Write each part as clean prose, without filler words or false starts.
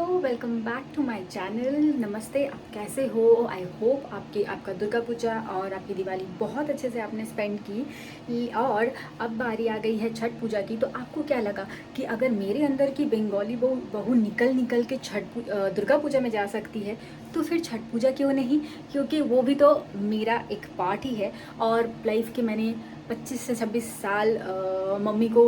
Welcome back to my channel. नमस्ते, आप कैसे हो? आई होप आपका दुर्गा पूजा और आपकी दिवाली बहुत अच्छे से आपने स्पेंड की। और अब बारी आ गई है छठ पूजा की। तो आपको क्या लगा कि अगर मेरे अंदर की बंगाली बहू निकल के दुर्गा पूजा में जा सकती है तो फिर छठ पूजा क्यों नहीं? क्योंकि वो भी तो मेरा एक पार्ट ही है। और लाइफ के मैंने 25 से 26 साल मम्मी को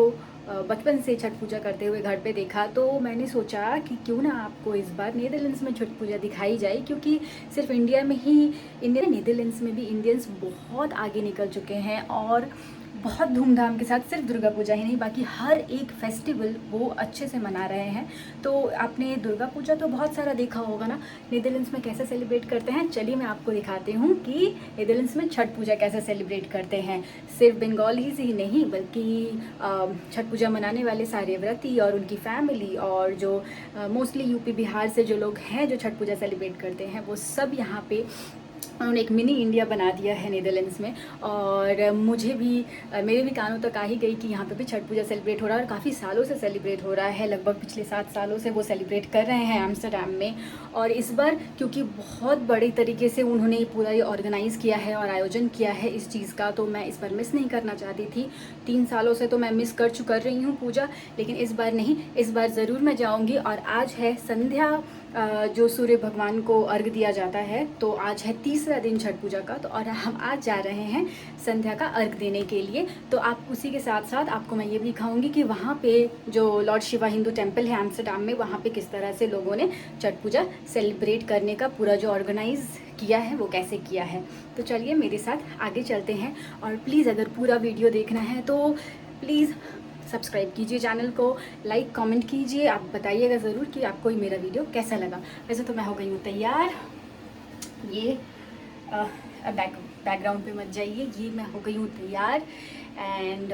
बचपन से छठ पूजा करते हुए घर पे देखा, तो मैंने सोचा कि क्यों ना आपको इस बार नीदरलैंड्स में छठ पूजा दिखाई जाए। क्योंकि सिर्फ इंडिया में ही नीदरलैंड्स में भी इंडियंस बहुत आगे निकल चुके हैं और बहुत धूमधाम के साथ सिर्फ दुर्गा पूजा ही नहीं बाकी हर एक फेस्टिवल वो अच्छे से मना रहे हैं। तो आपने दुर्गा पूजा तो बहुत सारा देखा होगा ना, नीदरलैंड्स में कैसे सेलिब्रेट करते हैं। चलिए मैं आपको दिखाती हूँ कि नीदरलैंड्स में छठ पूजा कैसे सेलिब्रेट करते हैं। सिर्फ बंगाल ही से ही नहीं बल्कि छठ पूजा मनाने वाले सारे व्रती और उनकी फैमिली और जो मोस्टली यूपी बिहार से जो लोग हैं जो छठ पूजा सेलिब्रेट करते हैं वो सब यहाँ पे उन्होंने एक मिनी इंडिया बना दिया है नीदरलैंड्स में। और मुझे भी मेरे भी कानों तक आ ही गई कि यहाँ पे भी छठ पूजा सेलिब्रेट हो रहा है और काफ़ी सालों से सेलिब्रेट हो रहा है। लगभग पिछले 7 सालों से वो सेलिब्रेट कर रहे हैं एम्स्टरडैम में। और इस बार क्योंकि बहुत बड़े तरीके से उन्होंने पूरा ये ऑर्गेनाइज़ किया है और आयोजन किया है इस चीज़ का, तो मैं इस बार मिस नहीं करना चाहती थी। 3 सालों से तो मैं मिस कर रही हूँ पूजा, लेकिन इस बार नहीं, इस बार ज़रूर मैं जाऊँगी। और आज है संध्या, जो सूर्य भगवान को अर्घ दिया जाता है। तो आज है तीसरा दिन छठ पूजा का, तो और हम आज जा रहे हैं संध्या का अर्घ देने के लिए। तो आप उसी के साथ साथ आपको मैं ये भी दिखाऊंगी कि वहाँ पे जो लॉर्ड शिवा हिंदू टेम्पल है एम्स्टरडैम में, वहाँ पे किस तरह से लोगों ने छठ पूजा सेलिब्रेट करने का पूरा जो ऑर्गेनाइज किया है वो कैसे किया है। तो चलिए मेरे साथ आगे चलते हैं। और प्लीज़ अगर पूरा वीडियो देखना है तो प्लीज़ सब्सक्राइब कीजिए चैनल को, लाइक कमेंट कीजिए, आप बताइएगा ज़रूर कि आपको मेरा वीडियो कैसा लगा। वैसे तो मैं हो गई हूँ तैयार। ये बैकग्राउंड पे मत जाइए, ये मैं हो गई हूँ तैयार। एंड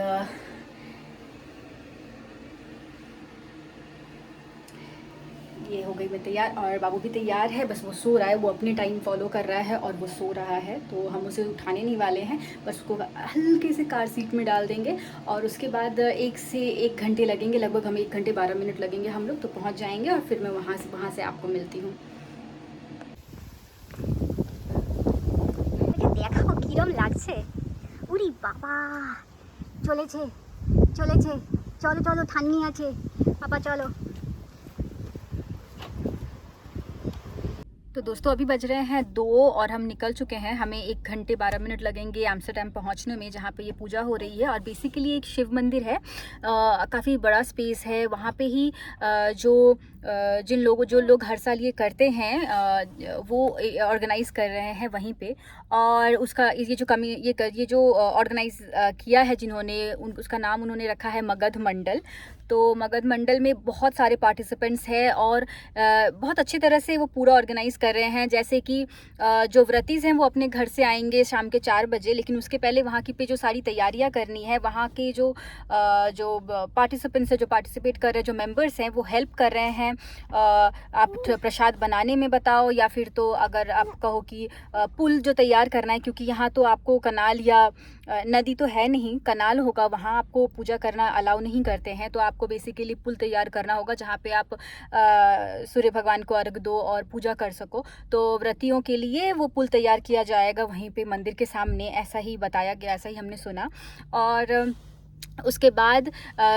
ये हो गई मैं तैयार और बाबू भी तैयार है, बस वो सो रहा है, वो अपने टाइम फॉलो कर रहा है और वो सो रहा है। तो हम उसे उठाने नहीं वाले हैं, बस उसको हल्के से कार सीट में डाल देंगे और उसके बाद 1 से 1 घंटे लगेंगे, लगभग हमें 1 घंटे 12 मिनट लगेंगे हम लोग, तो पहुंच जाएंगे और फिर मैं वहाँ से आपको मिलती हूँ। দেখো কিরম লাগছে, উরি বাবা চলেছে চলেছে, চলো চলো ঠান্ডি আছে পাপা চলো। तो दोस्तों अभी बज रहे हैं 2 और हम निकल चुके हैं। हमें 1 घंटे 12 मिनट लगेंगे एम्स्टरडैम पहुंचने में, जहां पे ये पूजा हो रही है। और बेसिकली एक शिव मंदिर है, काफ़ी बड़ा स्पेस है वहां पे ही। जो लोग हर साल ये करते हैं वो ऑर्गेनाइज कर रहे हैं वहीं पे। और उसका ये जो ऑर्गेनाइज किया है जिन्होंने, उसका नाम उन्होंने रखा है मगध मंडल। तो मगध मंडल में बहुत सारे पार्टिसिपेंट्स हैं और बहुत अच्छी तरह से वो पूरा ऑर्गेनाइज कर रहे हैं। जैसे कि जो व्रतीज़ हैं वो अपने घर से आएंगे शाम के 4 बजे, लेकिन उसके पहले वहाँ की पे जो सारी तैयारियाँ करनी है, वहाँ के जो पार्टिसिपेंट्स हैं, जो पार्टिसिपेट कर रहे हैं, जो मेंबर्स हैं, वो हेल्प कर रहे हैं। आप प्रसाद बनाने में बताओ, या फिर तो अगर आप कहो कि पुल जो तैयार करना है, क्योंकि यहाँ तो आपको कनाल या नदी तो है नहीं, कनाल होगा, वहाँ आपको पूजा करना अलाउ नहीं करते हैं। तो आपको बेसिकली पुल तैयार करना होगा जहाँ पे आप सूर्य भगवान को अर्घ दो और पूजा कर सको। तो व्रतियों के लिए वो पुल तैयार किया जाएगा वहीं पे मंदिर के सामने, ऐसा ही बताया गया, ऐसा ही हमने सुना। और उसके बाद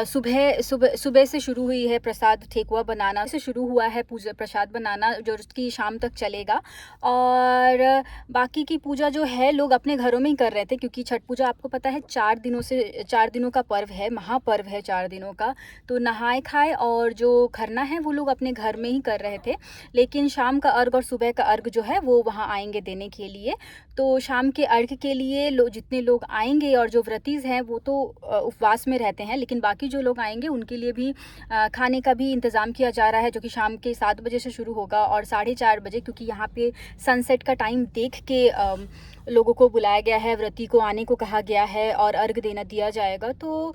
सुबह से शुरू हुई है प्रसाद ठेकुआ बनाना, से शुरू हुआ है पूजा प्रसाद बनाना, जो उसकी शाम तक चलेगा। और बाकी की पूजा जो है लोग अपने घरों में ही कर रहे थे, क्योंकि छठ पूजा आपको पता है 4 दिनों का पर्व है, महापर्व है 4 दिनों का। तो नहाए खाए और जो खरना है वो लोग अपने घर में ही कर रहे थे, लेकिन शाम का अर्घ और सुबह का अर्घ जो है वो वहाँ आएंगे देने के लिए। तो शाम के अर्घ के लिए जितने लोग आएंगे और जो व्रतीज़ हैं वो तो उपवास में रहते हैं, लेकिन बाकी जो लोग आएंगे उनके लिए भी खाने का भी इंतज़ाम किया जा रहा है, जो कि शाम के 7 बजे से शुरू होगा और 4:30 बजे, क्योंकि यहाँ पे सनसेट का टाइम देख के लोगों को बुलाया गया है, व्रती को आने को कहा गया है और अर्घ दिया जाएगा। तो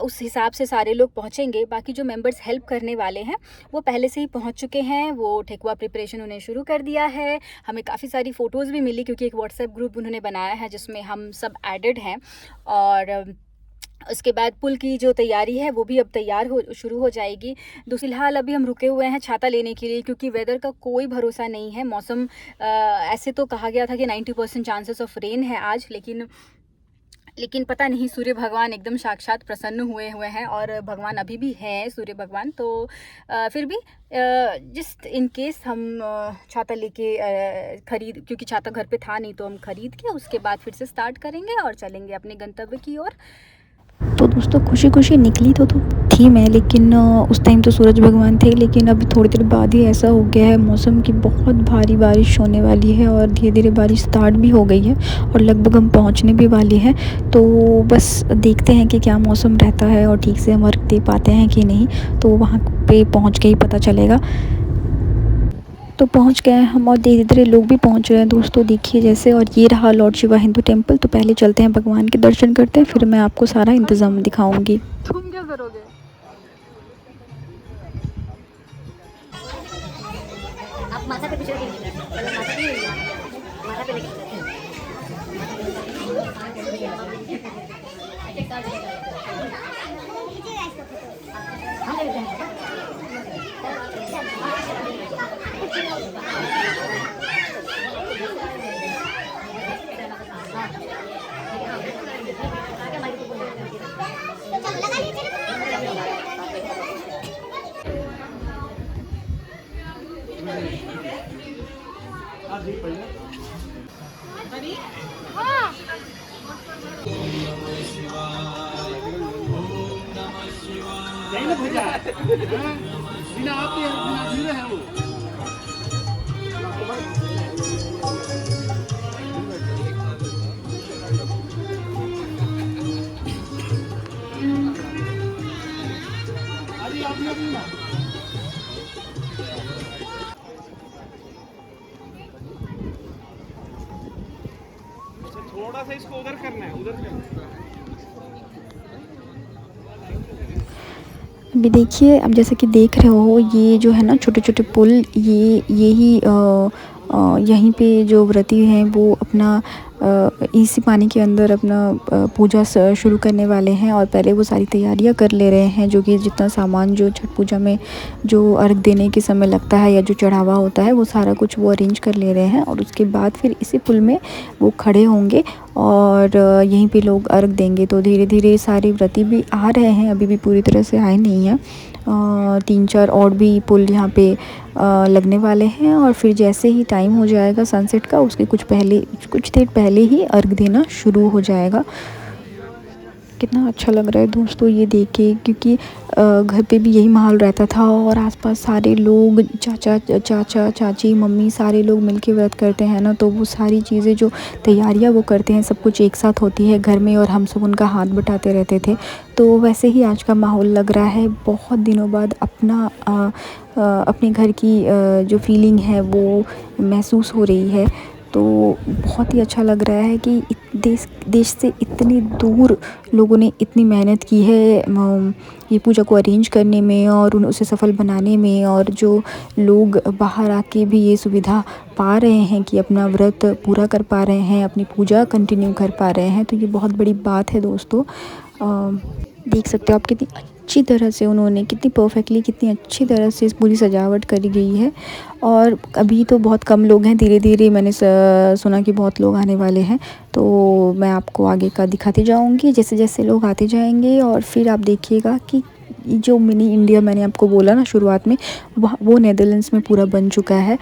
उस हिसाब से सारे लोग पहुँचेंगे। बाकी जो मेंबर्स हेल्प करने वाले हैं वो पहले से ही पहुँच चुके हैं, वो ठेकुआ प्रिपरेशन उन्हें शुरू कर दिया है। हमें काफ़ी सारी फ़ोटोज़ भी मिली, क्योंकि एक व्हाट्सएप ग्रुप उन्होंने बनाया है जिसमें हम सब एडेड हैं। और उसके बाद पुल की जो तैयारी है वो भी अब शुरू हो जाएगी। फिलहाल अभी हम रुके हुए हैं छाता लेने के लिए, क्योंकि वेदर का कोई भरोसा नहीं है। मौसम ऐसे तो कहा गया था कि 90% चांसेस ऑफ रेन है आज, लेकिन पता नहीं, सूर्य भगवान एकदम साक्षात प्रसन्न हुए हैं, और भगवान अभी भी हैं सूर्य भगवान। तो फिर भी जस्ट इन केस हम छाता लेके क्योंकि छाता घर पे था नहीं, तो हम खरीद के उसके बाद फिर से स्टार्ट करेंगे और चलेंगे अपने गंतव्य की ओर। तो दोस्तों खुशी खुशी निकली तो थी मैं, लेकिन उस टाइम तो सूरज भगवान थे, लेकिन अभी थोड़ी देर बाद ही ऐसा हो गया है मौसम की बहुत भारी बारिश होने वाली है, और धीरे धीरे बारिश स्टार्ट भी हो गई है और लगभग हम पहुंचने भी वाले हैं। तो बस देखते हैं कि क्या मौसम रहता है और ठीक से हम अर्घ दे पाते हैं कि नहीं, तो वहाँ पे पहुँच के ही पता चलेगा। तो पहुंच गए हैं हम, और धीरे धीरे लोग भी पहुंच रहे हैं दोस्तों, देखिए जैसे। और ये रहा लॉर्ड शिवा हिंदू टेम्पल। तो पहले चलते हैं भगवान के दर्शन करते हैं, फिर मैं आपको सारा इंतज़ाम दिखाऊंगी। तुम क्या करोगे? आप माथा पे पीछे रखिए, माथा पे लेके थोड़ा सा इसको उधर करना है, उधर करना है। अभी देखिए, अब जैसे कि देख रहे हो, ये जो है ना छोटे छोटे पुल, यही यहीं पे जो व्रती हैं वो अपना इसी पानी के अंदर अपना पूजा शुरू करने वाले हैं, और पहले वो सारी तैयारियां कर ले रहे हैं, जो कि जितना सामान जो छठ पूजा में जो अर्घ देने के समय लगता है या जो चढ़ावा होता है वो सारा कुछ वो अरेंज कर ले रहे हैं। और उसके बाद फिर इसी पुल में वो खड़े होंगे और यहीं पे लोग अर्घ देंगे। तो धीरे धीरे सारे व्रती भी आ रहे हैं, अभी भी पूरी तरह से आए नहीं हैं। 3-4 और भी पुल यहाँ पे लगने वाले हैं, और फिर जैसे ही टाइम हो जाएगा सनसेट का, उसके कुछ देर पहले ही अर्घ देना शुरू हो जाएगा। कितना अच्छा लग रहा है दोस्तों ये देख के, क्योंकि घर पे भी यही माहौल रहता था, और आसपास सारे लोग, चाचा चाची मम्मी सारे लोग मिलके व्रत करते हैं ना, तो वो सारी चीज़ें जो तैयारियां वो करते हैं सब कुछ एक साथ होती है घर में, और हम सब उनका हाथ बटाते रहते थे। तो वैसे ही आज का माहौल लग रहा है, बहुत दिनों बाद अपने घर की जो फीलिंग है वो महसूस हो रही है। तो बहुत ही अच्छा लग रहा है कि देश से इतनी दूर लोगों ने इतनी मेहनत की है ये पूजा को अरेंज करने में और उसे सफल बनाने में, और जो लोग बाहर आके भी ये सुविधा पा रहे हैं कि अपना व्रत पूरा कर पा रहे हैं, अपनी पूजा कंटिन्यू कर पा रहे हैं, तो ये बहुत बड़ी बात है दोस्तों। देख सकते हो आप कितनी अच्छी तरह से उन्होंने, कितनी परफेक्टली, कितनी अच्छी तरह से इस पूरी सजावट करी गई है। और अभी तो बहुत कम लोग हैं, धीरे धीरे मैंने सुना कि बहुत लोग आने वाले हैं, तो मैं आपको आगे का दिखाती जाऊंगी जैसे जैसे लोग आते जाएंगे। और फिर आप देखिएगा कि जो मिनी इंडिया मैंने आपको बोला ना शुरुआत में, वो नेदरलैंड्स में पूरा बन चुका है,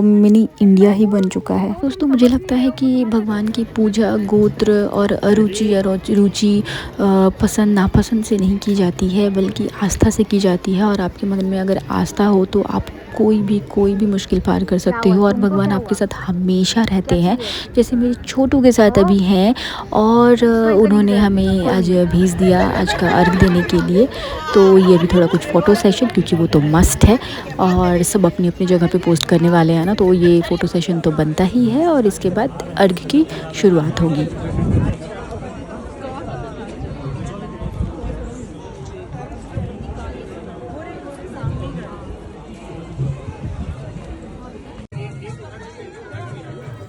मिनी इंडिया ही बन चुका है। दोस्तों मुझे लगता है कि भगवान की पूजा गोत्र और अरुचि या रुचि पसंद नापसंद से नहीं की जाती है, बल्कि आस्था से की जाती है। और आपके मन में अगर आस्था हो तो आप कोई भी मुश्किल पार कर सकते हो, और भगवान आपके साथ हमेशा रहते हैं। जैसे मेरे छोटू के साथ अभी हैं, और उन्होंने हमें आज भेज दिया आज का अर्घ देने के लिए। तो ये भी थोड़ा कुछ फ़ोटो सेशन, क्योंकि वो तो मस्ट है और सब अपनी अपनी जगह पे पोस्ट करने वाले हैं ना, तो ये फ़ोटो सेशन तो बनता ही है। और इसके बाद अर्घ की शुरुआत होगी।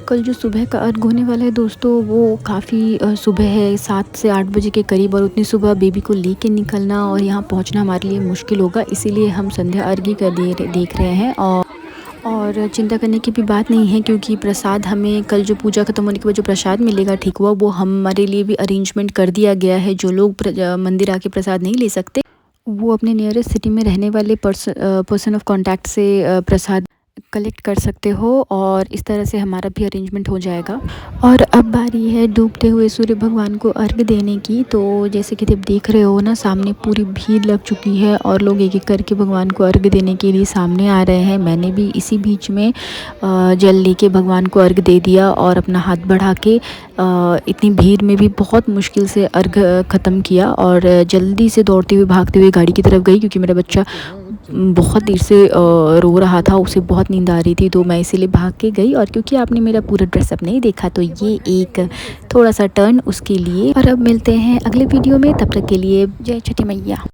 कल जो सुबह का अर्घ होने वाला है दोस्तों, वो काफ़ी सुबह है, 7 से 8 बजे के करीब, और उतनी सुबह बेबी को लेके निकलना और यहाँ पहुँचना हमारे लिए मुश्किल होगा, इसीलिए हम संध्या अर्घ ही देख रहे हैं। और चिंता करने की भी बात नहीं है, क्योंकि प्रसाद हमें कल जो पूजा खत्म होने के बाद जो प्रसाद मिलेगा ठीक हुआ, वो हमारे लिए भी अरेंजमेंट कर दिया गया है। जो लोग मंदिर आके प्रसाद नहीं ले सकते, वो अपने नियरेस्ट सिटी में रहने वाले पर्सन ऑफ कांटेक्ट से प्रसाद कलेक्ट कर सकते हो, और इस तरह से हमारा भी अरेंजमेंट हो जाएगा। और अब बारी है डूबते हुए सूर्य भगवान को अर्घ देने की। तो जैसे कि आप देख रहे हो ना, सामने पूरी भीड़ लग चुकी है और लोग एक एक करके भगवान को अर्घ देने के लिए सामने आ रहे हैं। मैंने भी इसी बीच में जल लेके भगवान को अर्घ दे दिया और अपना हाथ बढ़ा के इतनी भीड़ में भी बहुत मुश्किल से अर्घ ख़त्म किया, और जल्दी से दौड़ते हुए भागते हुए गाड़ी की तरफ गई, क्योंकि मेरा बच्चा बहुत देर से रो रहा था, उसे बहुत नींद आ रही थी, तो मैं इसीलिए भाग के गई। और क्योंकि आपने मेरा पूरा ड्रेसअप नहीं देखा, तो ये एक थोड़ा सा टर्न उसके लिए। और अब मिलते हैं अगले वीडियो में, तब तक के लिए जय छठी मैया।